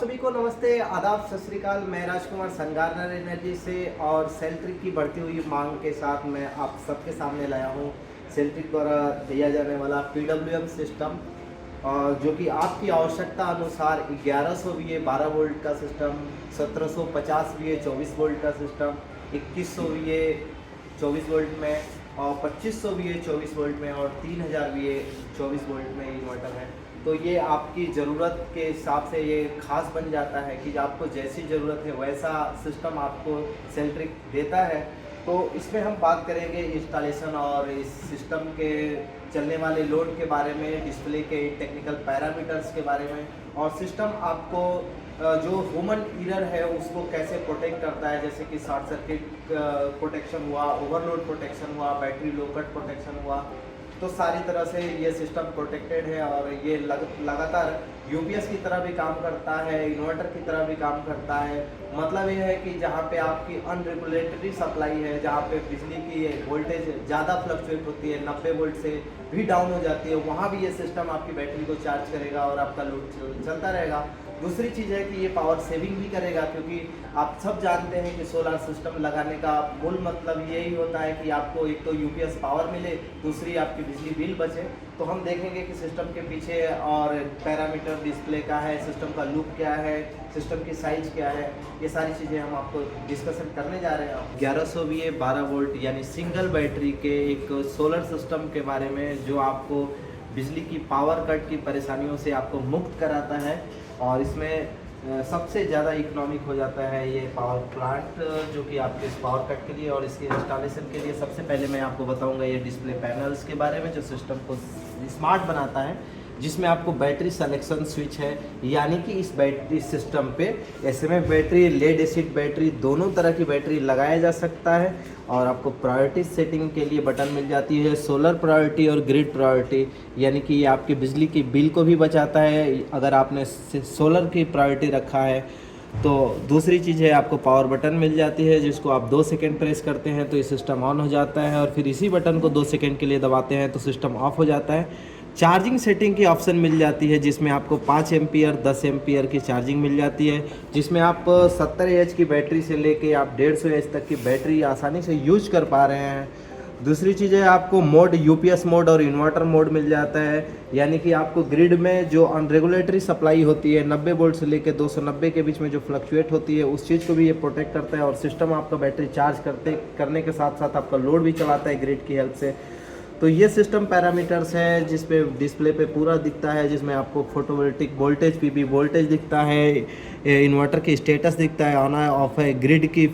सभी को नमस्ते, आदाब, सत श्री अकाल। मैं राजकुमार संगारनर एनर्जी से और सेल्ट्रिक की बढ़ती हुई मांग के साथ मैं आप सबके सामने लाया हूँ सेल्ट्रिक द्वारा दिया जाने वाला PWM सिस्टम, जो कि आपकी आवश्यकता अनुसार 1100 VA 12 वोल्ट का सिस्टम, 1750 VA 24 वोल्ट का सिस्टम, 2100 VA 24 वोल्ट में और 2500 VA 24 वोल्ट में और 3000 VA 24 वोल्ट में इन्वर्टर है। तो ये आपकी ज़रूरत के हिसाब से ये खास बन जाता है कि आपको जैसी ज़रूरत है वैसा सिस्टम आपको सेल्ट्रिक देता है। तो इसमें हम बात करेंगे इंस्टॉलेशन और इस सिस्टम के चलने वाले लोड के बारे में, डिस्प्ले के टेक्निकल पैरामीटर्स के बारे में, और सिस्टम आपको जो ह्यूमन एरर है उसको कैसे प्रोटेक्ट करता है, जैसे कि शॉर्ट सर्किट प्रोटेक्शन हुआ, ओवरलोड प्रोटेक्शन हुआ, बैटरी लो कट प्रोटेक्शन हुआ। तो सारी तरह से ये सिस्टम प्रोटेक्टेड है और ये लगातार यूपीएस की तरह भी काम करता है, इन्वर्टर की तरह भी काम करता है। मतलब ये है कि जहाँ पे आपकी अनरेगुलेटरी सप्लाई है, जहाँ पे बिजली की वोल्टेज ज़्यादा फ्लक्चुएट होती है, 90 वोल्ट से भी डाउन हो जाती है, वहाँ भी ये सिस्टम आपकी बैटरी को चार्ज करेगा और आपका लोड चलता रहेगा। दूसरी चीज़ है कि ये पावर सेविंग भी करेगा, क्योंकि आप सब जानते हैं कि सोलर सिस्टम लगाने का मूल मतलब यही होता है कि आपको एक तो यूपीएस पावर मिले, दूसरी आपकी बिजली बिल बचे। तो हम देखेंगे कि सिस्टम के पीछे और पैरामीटर डिस्प्ले का है, सिस्टम का लुक क्या है, सिस्टम की साइज क्या है, ये सारी चीज़ें हम आपको डिस्कशन करने जा रहे हैं। 1100 VA 12 वोल्ट यानी सिंगल बैटरी के एक सोलर सिस्टम के बारे में, जो आपको बिजली की पावर कट की परेशानियों से आपको मुक्त कराता है। और इसमें सबसे ज़्यादा इकोनॉमिक हो जाता है ये पावर प्लांट, जो कि आपके इस पावर कट के लिए और इसके इंस्टॉलेशन के लिए। सबसे पहले मैं आपको बताऊंगा ये डिस्प्ले पैनल्स के बारे में, जो सिस्टम को स्मार्ट बनाता है, जिसमें आपको बैटरी सिलेक्शन स्विच है, यानी कि इस बैटरी सिस्टम पे SMF battery, lead acid battery, दोनों तरह की बैटरी लगाया जा सकता है। और आपको प्रायोरिटी सेटिंग के लिए बटन मिल जाती है, सोलर प्रायोरिटी और ग्रिड प्रायोरिटी, यानी कि ये आपकी बिजली की बिल को भी बचाता है अगर आपने सोलर की प्रायोरिटी रखा है। तो दूसरी चीज़ है, आपको पावर बटन मिल जाती है, जिसको आप 2 सेकेंड प्रेस करते हैं तो ये सिस्टम ऑन हो जाता है, और फिर इसी बटन को 2 सेकेंड के लिए दबाते हैं तो सिस्टम ऑफ हो जाता है। चार्जिंग सेटिंग की ऑप्शन मिल जाती है, जिसमें आपको 5 एम्पियर 10 एम्पियर की चार्जिंग मिल जाती है, जिसमें आप 70 एच की बैटरी से लेके आप 150 एच तक की बैटरी आसानी से यूज कर पा रहे हैं। दूसरी चीज़ है, आपको मोड यूपीएस मोड और इन्वर्टर मोड मिल जाता है, यानी कि आपको ग्रिड में जो अनरेगुलेटरी सप्लाई होती है 90 वोल्ट से लेकर 290 के बीच में जो फ्लक्चुएट होती है, उस चीज़ को भी ये प्रोटेक्ट करता है। और सिस्टम आपका बैटरी चार्ज करने के साथ साथ आपका लोड भी चलाता है ग्रिड की हेल्प से। तो ये सिस्टम पैरामीटर्स है, जिस पे डिस्प्ले पे पूरा दिखता है, जिसमें आपको फोटोवोल्टिक वोल्टेज, पीवी वोल्टेज दिखता है, इन्वर्टर की स्टेटस दिखता है, ऑन है ऑफ है, ग्रिड की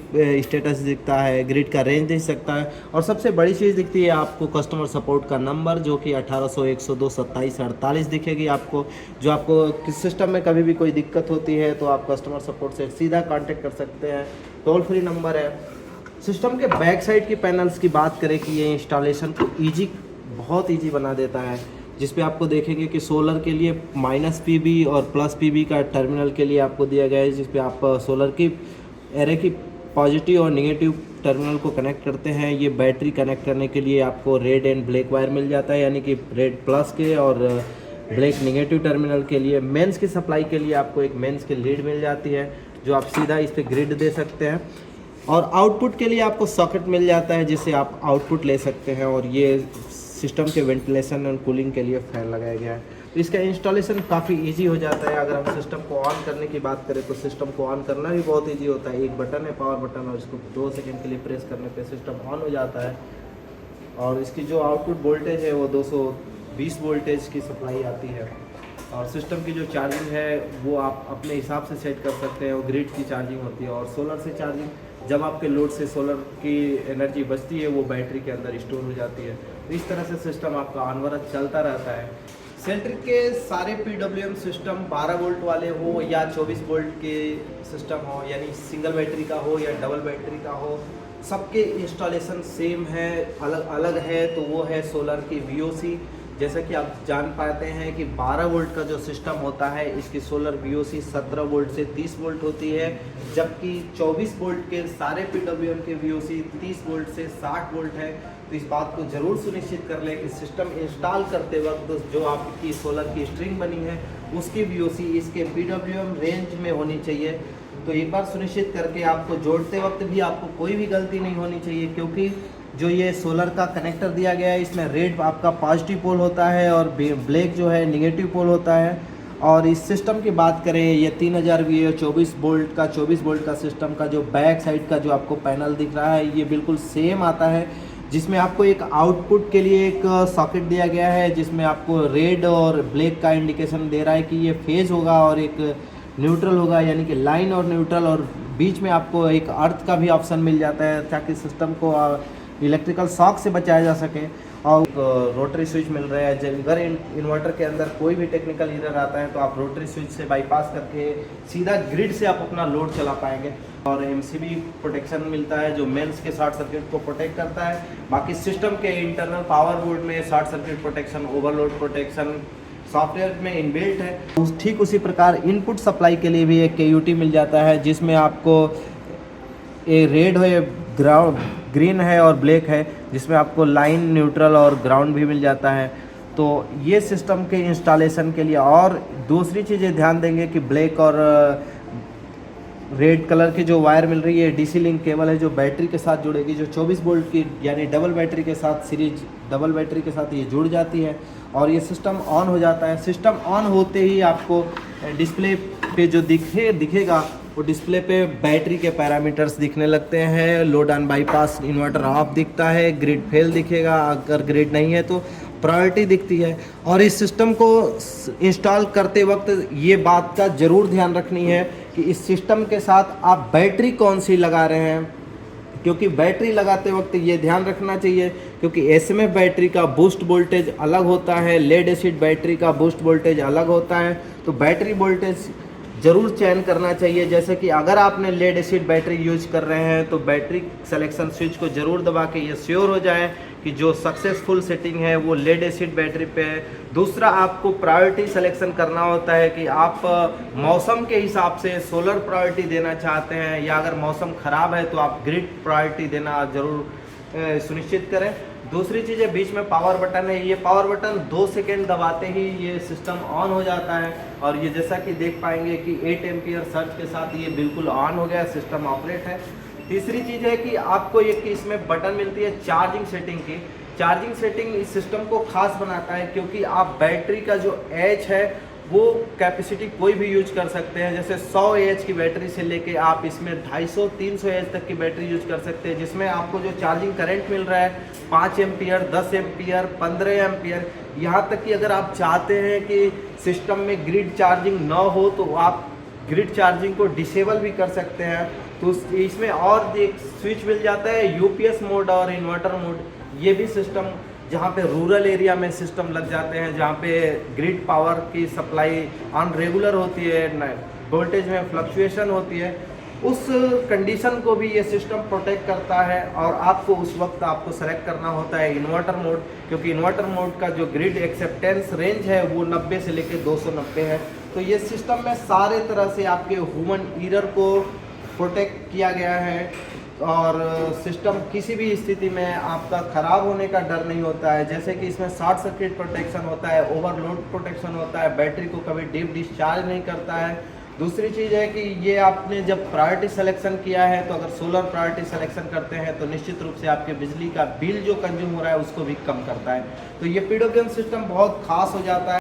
स्टेटस दिखता है, ग्रिड का रेंज दिख सकता है, और सबसे बड़ी चीज़ दिखती है आपको कस्टमर सपोर्ट का नंबर, जो कि 1800 102 27 48 दिखेगी आपको। जो आपको किस सिस्टम में कभी भी कोई दिक्कत होती है तो आप कस्टमर सपोर्ट से सीधा कॉन्टेक्ट कर सकते हैं, टोल फ्री नंबर है। सिस्टम के बैक साइड की पैनल्स की बात करें कि ये इंस्टॉलेशन को बहुत ईजी बना देता है, जिस पे आपको देखेंगे कि सोलर के लिए -PB और +PB का टर्मिनल के लिए आपको दिया गया है, जिस पे आप सोलर की एरे की पॉजिटिव और नेगेटिव टर्मिनल को कनेक्ट करते हैं। ये बैटरी कनेक्ट करने के लिए आपको रेड एंड ब्लैक वायर मिल जाता है, यानी कि रेड प्लस के और ब्लैक नेगेटिव टर्मिनल के लिए। मेंस की सप्लाई के लिए आपको एक मेंस की लीड मिल जाती है, जो आप सीधा इस पर ग्रिड दे सकते हैं। और आउटपुट के लिए आपको सॉकेट मिल जाता है, जिससे आप आउटपुट ले सकते हैं। और ये सिस्टम के वेंटिलेशन और कूलिंग के लिए फैन लगाया गया है। तो इसका इंस्टॉलेशन काफ़ी इजी हो जाता है। अगर हम सिस्टम को ऑन करने की बात करें तो सिस्टम को ऑन करना भी बहुत इजी होता है। एक बटन है पावर बटन, और इसको 2 सेकेंड के लिए प्रेस करने पे सिस्टम ऑन हो जाता है। और इसकी जो आउटपुट वोल्टेज है वो 220 वोल्टेज की सप्लाई आती है। और सिस्टम की जो चार्जिंग है वो आप अपने हिसाब से सेट कर सकते हैं, वो ग्रिड की चार्जिंग होती है। और सोलर से चार्जिंग, जब आपके लोड से सोलर की एनर्जी बचती है वो बैटरी के अंदर स्टोर हो जाती है। तो इस तरह से सिस्टम आपका अनवरत चलता रहता है। सेल्ट्रिक के सारे PWM सिस्टम 12 वोल्ट वाले हो या 24 वोल्ट के सिस्टम हो, यानी सिंगल बैटरी का हो या डबल बैटरी का हो, सबके इंस्टॉलेशन सेम है। अलग अलग है तो वो है सोलर की VOC। जैसा कि आप जान पाते हैं कि 12 वोल्ट का जो सिस्टम होता है, इसकी सोलर VOC 17 वोल्ट से 30 वोल्ट होती है, जबकि 24 वोल्ट के सारे PWM के VOC 30 वोल्ट से 60 वोल्ट है। तो इस बात को ज़रूर सुनिश्चित कर लें कि सिस्टम इंस्टॉल करते वक्त जो आपकी सोलर की स्ट्रिंग बनी है उसकी VOC इसके PWM रेंज में होनी चाहिए। तो एक बार सुनिश्चित करके आपको जोड़ते वक्त भी आपको कोई भी गलती नहीं होनी चाहिए, क्योंकि जो ये सोलर का कनेक्टर दिया गया है इसमें रेड आपका पॉजिटिव पोल होता है और ब्लैक जो है निगेटिव पोल होता है। और इस सिस्टम की बात करें, ये 3000 VA 24 वोल्ट का सिस्टम का जो बैक साइड का जो आपको पैनल दिख रहा है ये बिल्कुल सेम आता है, जिसमें आपको एक आउटपुट के लिए एक सॉकेट दिया गया है जिसमें आपको रेड और ब्लैक का इंडिकेशन दे रहा है कि ये फेज होगा और एक न्यूट्रल होगा, यानी कि लाइन और न्यूट्रल, और बीच में आपको एक अर्थ का भी ऑप्शन मिल जाता है ताकि सिस्टम को इलेक्ट्रिकल शॉक से बचाया जा सके। और रोटरी स्विच मिल रहा है, अगर इन्वर्टर के अंदर कोई भी टेक्निकल एरर आता है तो आप रोटरी स्विच से बाईपास करके सीधा ग्रिड से आप अपना लोड चला पाएंगे। और MCB प्रोटेक्शन मिलता है जो मेंस के शॉर्ट सर्किट को प्रोटेक्ट करता है। बाकी सिस्टम के इंटरनल पावर बोर्ड में short circuit protection, overload protection software में इनबिल्ट है। ठीक उसी प्रकार इनपुट सप्लाई के लिए भी एक KUT मिल जाता है जिसमें आपको रेड है, ग्रीन है और ब्लैक है, जिसमें आपको लाइन, न्यूट्रल और ग्राउंड भी मिल जाता है। तो ये सिस्टम के इंस्टॉलेशन के लिए। और दूसरी चीज़ें ध्यान देंगे कि ब्लैक और रेड कलर की जो वायर मिल रही है DC लिंक केबल है जो बैटरी के साथ जुड़ेगी, जो 24 वोल्ट की यानी डबल बैटरी के साथ, सीरीज डबल बैटरी के साथ ये जुड़ जाती है और ये सिस्टम ऑन हो जाता है। सिस्टम ऑन होते ही आपको डिस्प्ले पे जो दिखेगा वो डिस्प्ले पे बैटरी के पैरामीटर्स दिखने लगते हैं। Load on bypass inverter of दिखता है, ग्रिड फेल दिखेगा, अगर ग्रिड नहीं है तो प्रायोरिटी दिखती है। और इस सिस्टम को इंस्टॉल करते वक्त ये बात का ज़रूर ध्यान रखनी है कि इस सिस्टम के साथ आप बैटरी कौन सी लगा रहे हैं, क्योंकि बैटरी लगाते वक्त ये ध्यान रखना चाहिए क्योंकि SMF बैटरी का बूस्ट वोल्टेज अलग होता है, लेड एसिड बैटरी का बूस्ट वोल्टेज अलग होता है। तो बैटरी वोल्टेज ज़रूर चयन करना चाहिए। जैसे कि अगर आपने लेड एसिड बैटरी यूज कर रहे हैं तो बैटरी सिलेक्शन स्विच को ज़रूर दबा के ये श्योर हो जाए कि जो सक्सेसफुल सेटिंग है वो लेड एसिड बैटरी पे है। दूसरा, आपको प्रायोरिटी सिलेक्शन करना होता है कि आप मौसम के हिसाब से सोलर प्रायोरिटी देना चाहते हैं या अगर मौसम ख़राब है तो आप ग्रिड प्रायोरिटी देना ज़रूर सुनिश्चित करें। दूसरी चीज़ है, बीच में पावर बटन है, ये पावर बटन 2 सेकेंड दबाते ही ये सिस्टम ऑन हो जाता है और ये जैसा कि देख पाएंगे कि 8 एम्पियर सर्ज के साथ ये बिल्कुल ऑन हो गया, सिस्टम ऑपरेट है। तीसरी चीज़ है कि आपको एक इसमें बटन मिलती है चार्जिंग सेटिंग की। चार्जिंग सेटिंग इस सिस्टम को खास बनाता है क्योंकि आप बैटरी का जो एच है वो कैपेसिटी कोई भी यूज कर सकते हैं। जैसे 100 AH की बैटरी से लेके आप इसमें 250-300 AH तक की बैटरी यूज कर सकते हैं, जिसमें आपको जो चार्जिंग करंट मिल रहा है 5 एम्पियर, 10 एम्पियर, 15 एम्पियर। यहाँ तक कि अगर आप चाहते हैं कि सिस्टम में ग्रिड चार्जिंग ना हो तो आप ग्रिड चार्जिंग को डिसेबल भी कर सकते हैं। तो इसमें और एक स्विच मिल जाता है UPS मोड और इन्वर्टर मोड। ये भी सिस्टम जहाँ पे रूरल एरिया में सिस्टम लग जाते हैं, जहाँ पे ग्रिड पावर की सप्लाई अनरेगुलर होती है, वोल्टेज में फ्लक्चुएशन होती है, उस कंडीशन को भी ये सिस्टम प्रोटेक्ट करता है। और आपको उस वक्त आपको सेलेक्ट करना होता है इन्वर्टर मोड, क्योंकि इन्वर्टर मोड का जो ग्रिड एक्सेप्टेंस रेंज है वो 90 से लेकर 290 है। तो ये सिस्टम में सारे तरह से आपके ह्यूमन एरर को प्रोटेक्ट किया गया है और सिस्टम किसी भी स्थिति में आपका ख़राब होने का डर नहीं होता है। जैसे कि इसमें शॉर्ट सर्किट प्रोटेक्शन होता है, ओवरलोड प्रोटेक्शन होता है, बैटरी को कभी डीप डिस्चार्ज नहीं करता है। दूसरी चीज़ है कि ये आपने जब प्रायोरिटी सिलेक्शन किया है तो अगर सोलर प्रायोरिटी सिलेक्शन करते हैं तो निश्चित रूप से आपके बिजली का बिल जो कंज्यूम हो रहा है उसको भी कम करता है। तो ये PWM सिस्टम बहुत खास हो जाता है।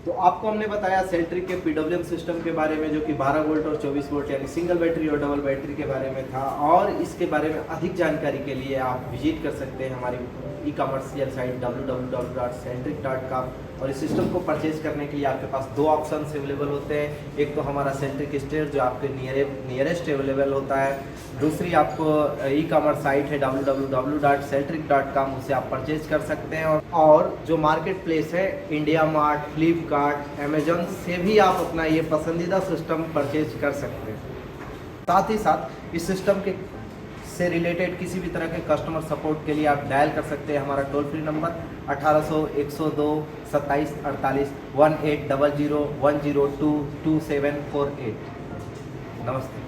तो आपको हमने बताया सेल्ट्रिक के PWM सिस्टम के बारे में, जो कि 12 वोल्ट और 24 वोल्ट यानी सिंगल बैटरी और डबल बैटरी के बारे में था। और इसके बारे में अधिक जानकारी के लिए आप विजिट कर सकते हैं हमारी ई-कॉमर्शियल साइट www.celtric.com। और इस सिस्टम को परचेज करने के लिए आपके पास 2 ऑप्शन अवेलेबल होते हैं। एक तो हमारा सेल्ट्रिक स्टोर जो आपके नियरेस्ट अवेलेबल होता है, दूसरी आपको ई-कॉमर्स साइट है www.celtric.com, उससे आप परचेज कर सकते हैं। और जो मार्केट प्लेस है इंडिया मार्ट, फ्लिपकार्ट, अमेजन से भी आप अपना ये पसंदीदा सिस्टम परचेज कर सकते हैं। साथ ही साथ इस सिस्टम के से रिलेटेड किसी भी तरह के कस्टमर सपोर्ट के लिए आप डायल कर सकते हैं हमारा टोल फ्री नंबर 1800 102 27 48 1800 102 2748। नमस्ते।